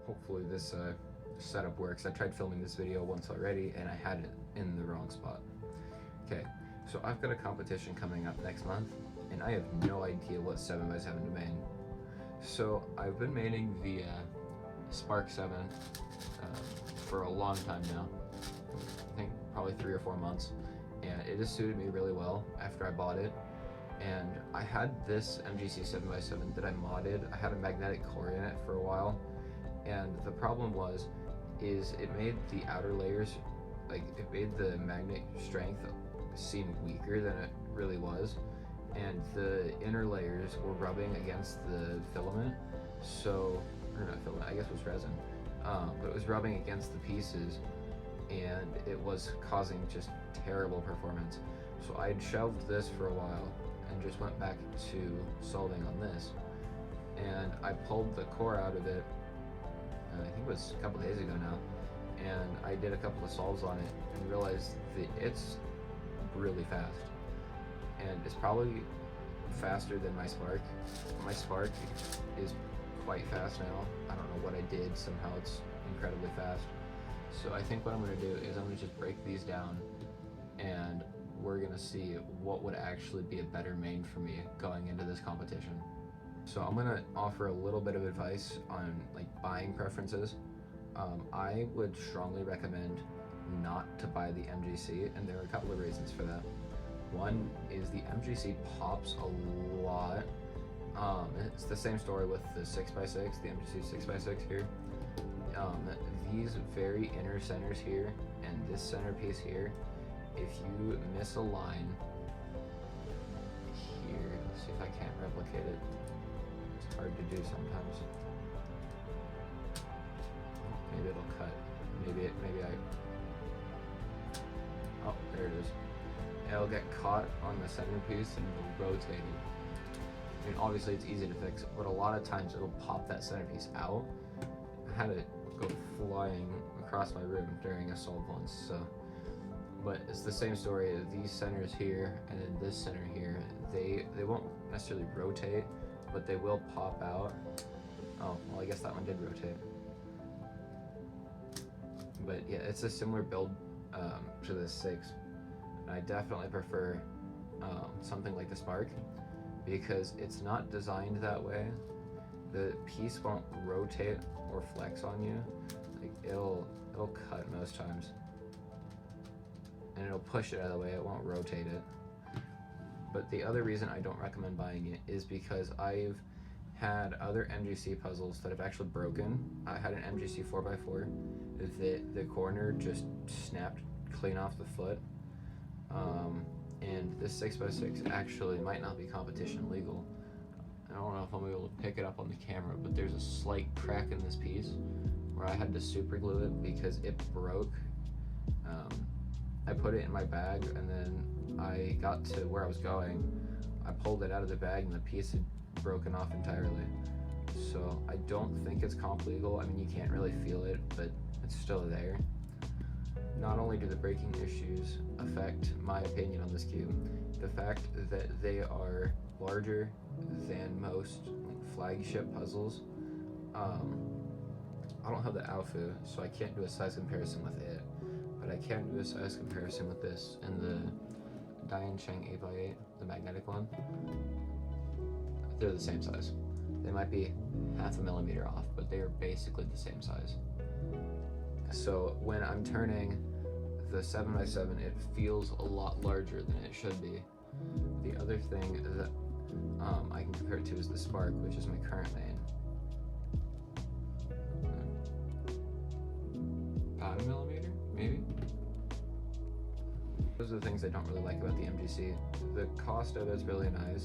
hopefully this setup works. I tried filming this video once already and I had it in the wrong spot. Okay, so I've got a competition coming up next month and I have no idea what 7x7 to main. So I've been maining the Spark 7 for a long time now. I think probably 3 or 4 months, and it has suited me really well after I bought it. And I had this MGC 7x7 that I modded. I had a magnetic core in it for a while, and the problem is it made the outer layers, like it made the magnet strength seem weaker than it really was, and the inner layers were rubbing against the filament, or not filament, I guess it was resin, but it was rubbing against the pieces and it was causing just terrible performance. So I had shelved this for a while and just went back to solving on this, and I pulled the core out of it, I think it was a couple days ago now, and I did a couple of solves on it and realized that it's really fast, and it's probably faster than my Spark. My Spark is quite fast now. I don't know what I did, somehow it's incredibly fast. So I think what I'm going to do is I'm going to just break these down and we're going to see what would actually be a better main for me going into this competition. So I'm going to offer a little bit of advice on like buying preferences. I would strongly recommend not to buy the MGC, and there are a couple of reasons for that. One is the MGC pops a lot. It's the same story with the 6x6, the MGC 6x6 here. These very inner centers here and this centerpiece here, if you miss a line here, let's see if I can't replicate it. It's hard to do sometimes. Maybe it'll cut. Maybe oh, there it is. It'll get caught on the centerpiece and it'll rotate it. I mean, obviously it's easy to fix, but a lot of times it'll pop that centerpiece out. I had it go flying across my room during a solve once, so. But it's the same story. These centers here and then this center here, they won't necessarily rotate, but they will pop out. Oh, well, I guess that one did rotate. But yeah, it's a similar build to the 6. And I definitely prefer something like the Spark because it's not designed that way. The piece won't rotate or flex on you. Like it'll cut most times, and it'll push it out of the way. It won't rotate it. But the other reason I don't recommend buying it is because I've had other MGC puzzles that have actually broken. I had an MGC 4x4. The corner just snapped clean off the foot. And this 6x6 actually might not be competition legal. I don't know if I'm able to pick it up on the camera, but there's a slight crack in this piece where I had to super glue it because it broke. I put it in my bag and then I got to where I was going. I pulled it out of the bag and the piece had broken off entirely. So I don't think it's comp legal. I mean, you can't really feel it, but it's still there. Not only do the breaking issues affect my opinion on this cube, the fact that they are larger than most flagship puzzles. I don't have the Alpha, so I can't do a size comparison with it, but I can do a size comparison with this and the Diancheng 8x8, the magnetic one. They're the same size. They might be half a millimeter off, but they are basically the same size. So when I'm turning the 7x7, it feels a lot larger than it should be. The other thing that I can compare it to is the Spark, which is my current main. About a millimeter, maybe? Those are the things I don't really like about the MGC. The cost of it's really nice,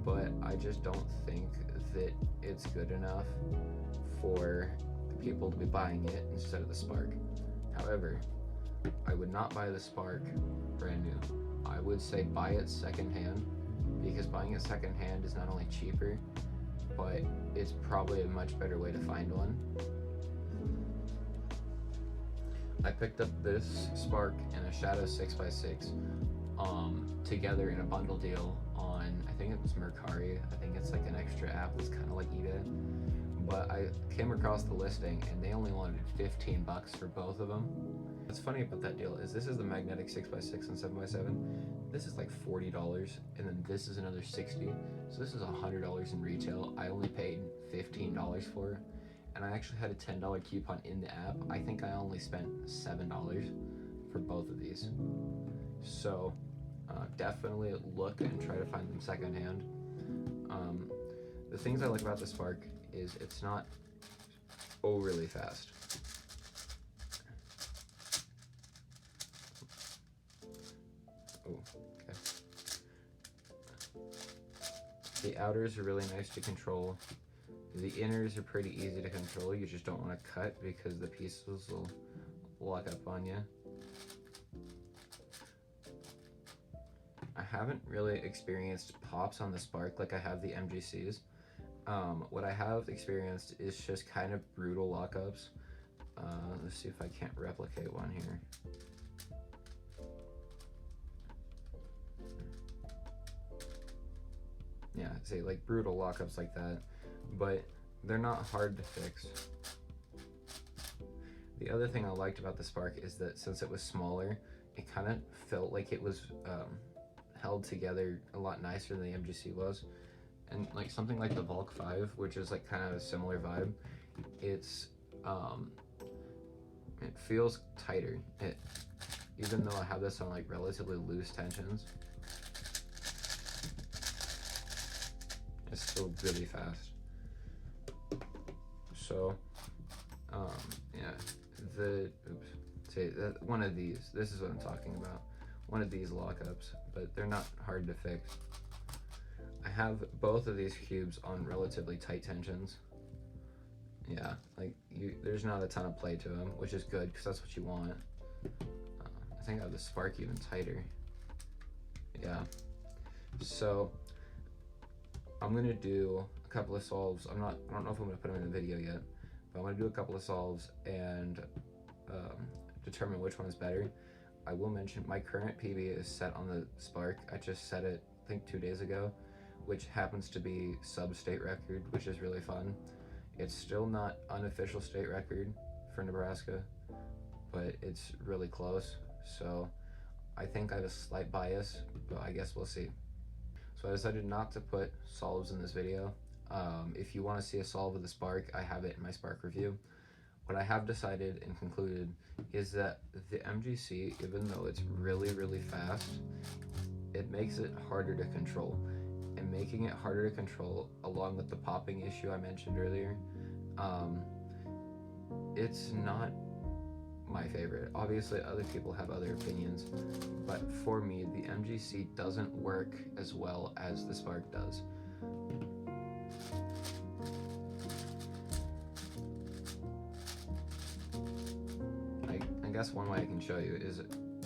but I just don't think that it's good enough for people to be buying it instead of the Spark. However, I would not buy the Spark brand new. I would say buy it secondhand, because buying it secondhand is not only cheaper, but it's probably a much better way to find one. I picked up this Spark and a Shadow 6x6 together in a bundle deal on, I think it was Mercari. I think it's like an extra app that's kind of like eBay. but I came across the listing and they only wanted 15 bucks for both of them. What's funny about that deal is this is the magnetic 6x6 and 7x7. This is like $40, and then this is another 60. So this is $100 in retail. I only paid $15 for it, and I actually had a $10 coupon in the app. I think I only spent $7 for both of these. So definitely look and try to find them secondhand. The things I like about the Spark is it's not overly fast. Oh, okay. The outers are really nice to control. The inners are pretty easy to control. You just don't want to cut because the pieces will lock up on you. I haven't really experienced pops on the Spark like I have the MGCs. What I have experienced is just kind of brutal lockups. Let's see if I can't replicate one here. Yeah, say like brutal lockups like that, but they're not hard to fix. The other thing I liked about the Spark is that since it was smaller, it kind of felt like it was held together a lot nicer than the MGC was. And like something like the Volk 5, which is like kind of a similar vibe, it feels tighter. Even though I have this on like relatively loose tensions, it's still really fast. So yeah, one of these, this is what I'm talking about, one of these lockups, but they're not hard to fix. I have both of these cubes on relatively tight tensions. Yeah, like there's not a ton of play to them, which is good because that's what you want. I think I have the Spark even tighter. Yeah, so I'm gonna do a couple of solves. I don't know if I'm gonna put them in the video yet, but I'm gonna do a couple of solves and determine which one is better. I will mention my current PB is set on the Spark. I just set it, I think 2 days ago, which happens to be sub-state record, which is really fun. It's still not unofficial state record for Nebraska, but it's really close. So I think I have a slight bias, but I guess we'll see. So I decided not to put solves in this video. If you want to see a solve of the Spark, I have it in my Spark review. What I have decided and concluded is that the MGC, even though it's really, really fast, it makes it harder to control. And making it harder to control, along with the popping issue I mentioned earlier, it's not my favorite. Obviously, other people have other opinions, but for me, the MGC doesn't work as well as the Spark does. I guess one way I can show you is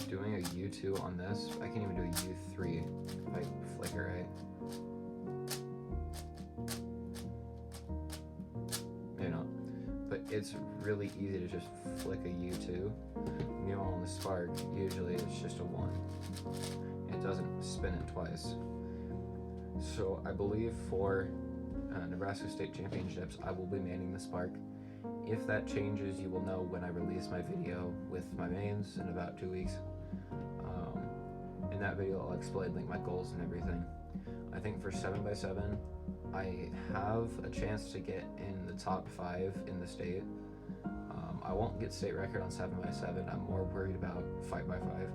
doing a U2 on this. I can even do a U3 if I flicker right. But it's really easy to just flick a U2. Meanwhile on the Spark, usually it's just a 1. It doesn't spin it twice. So I believe for Nebraska State Championships, I will be manning the Spark. If that changes, you will know when I release my video with my mains in about 2 weeks. In that video, I'll explain like my goals and everything. I think for 7x7, I have a chance to get in the top 5 in the state. I won't get state record on 7x7. I'm more worried about 5x5,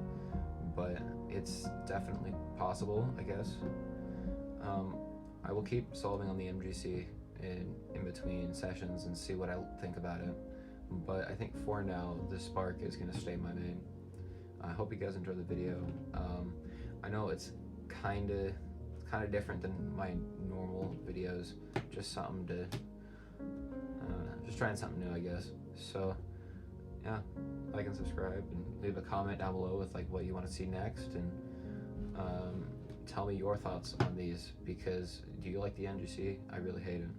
but it's definitely possible, I guess. I will keep solving on the MGC in between sessions and see what I think about it. But I think for now, the Spark is going to stay my main. I hope you guys enjoyed the video. I know it's kind of different than my normal videos, just something to just trying something new, I guess. So yeah, like and subscribe and leave a comment down below with like what you want to see next, and tell me your thoughts on these, because do you like the MGC? I really hate it.